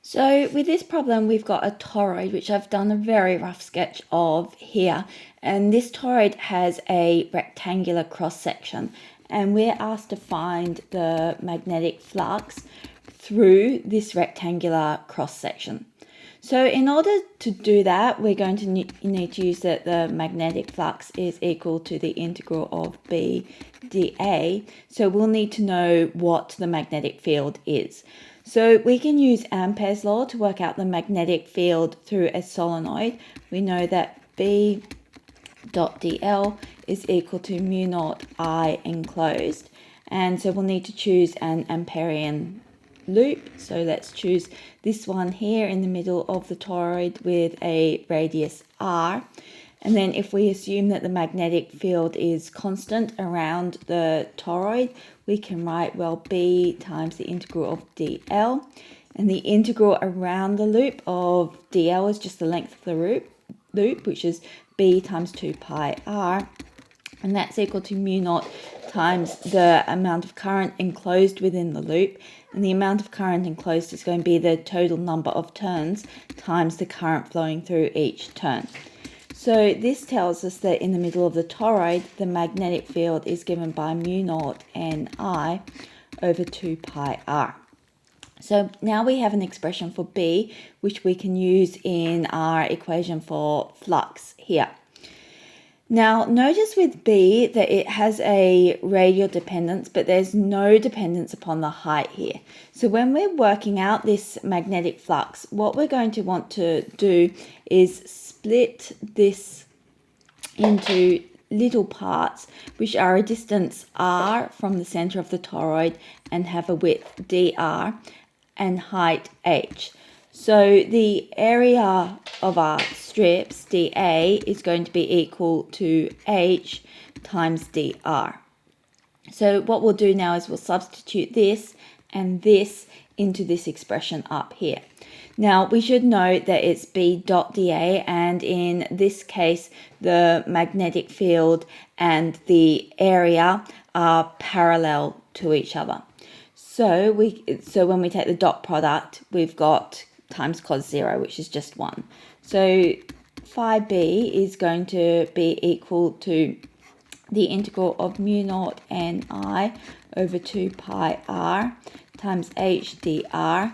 So with this problem, we've got a toroid, which I've done a very rough sketch of here. And this toroid has a rectangular cross section. And we're asked to find the magnetic flux through this rectangular cross section. So in order to do that, we're going to need to use that the magnetic flux is equal to the integral of B dA. So we'll need to know what the magnetic field is. So we can use Ampere's law to work out the magnetic field through a solenoid. We know that B dot dl is equal to mu naught I enclosed. And so we'll need to choose an Amperian loop. So let's choose this one here in the middle of the toroid with a radius r. And then if we assume that the magnetic field is constant around the toroid, we can write, well, B times the integral of dl. And the integral around the loop of dl is just the length of the loop, which is B times 2 pi r. And that's equal to mu naught times the amount of current enclosed within the loop. And the amount of current enclosed is going to be the total number of turns times the current flowing through each turn. So this tells us that in the middle of the toroid, the magnetic field is given by mu naught Ni over 2 pi r. So now we have an expression for B, which we can use in our equation for flux here. Now, notice with B that it has a radial dependence, but there's no dependence upon the height here. So when we're working out this magnetic flux, what we're going to want to do is split this into little parts, which are a distance r from the center of the toroid and have a width dr and height h. So the area of our strips, dA, is going to be equal to h times dr. So what we'll do now is we'll substitute this and this into this expression up here. Now, we should note that it's B dot dA, and in this case, the magnetic field and the area are parallel to each other. So when we take the dot product, we've got times cos 0, which is just 1. So phi b is going to be equal to the integral of mu naught Ni over 2 pi r times h dr,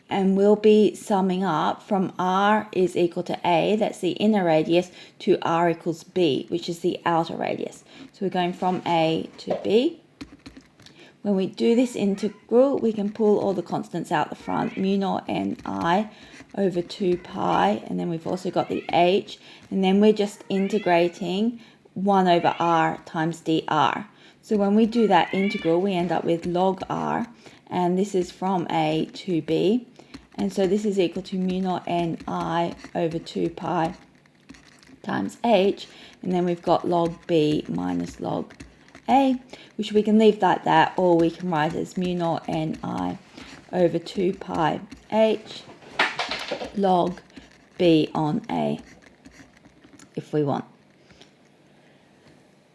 and we'll be summing up from r is equal to a, that's the inner radius, to r equals b, which is the outer radius. So we're going from a to b. When we do this integral, we can pull all the constants out the front, mu naught Ni over 2 pi, and then we've also got the h, and then we're just integrating 1 over r times dr. So when we do that integral, we end up with log r, and this is from a to b, and so this is equal to mu naught Ni over 2 pi times h, and then we've got log b minus log a, which we can leave like that, or we can write as mu naught Ni over 2 pi h log b on a if we want.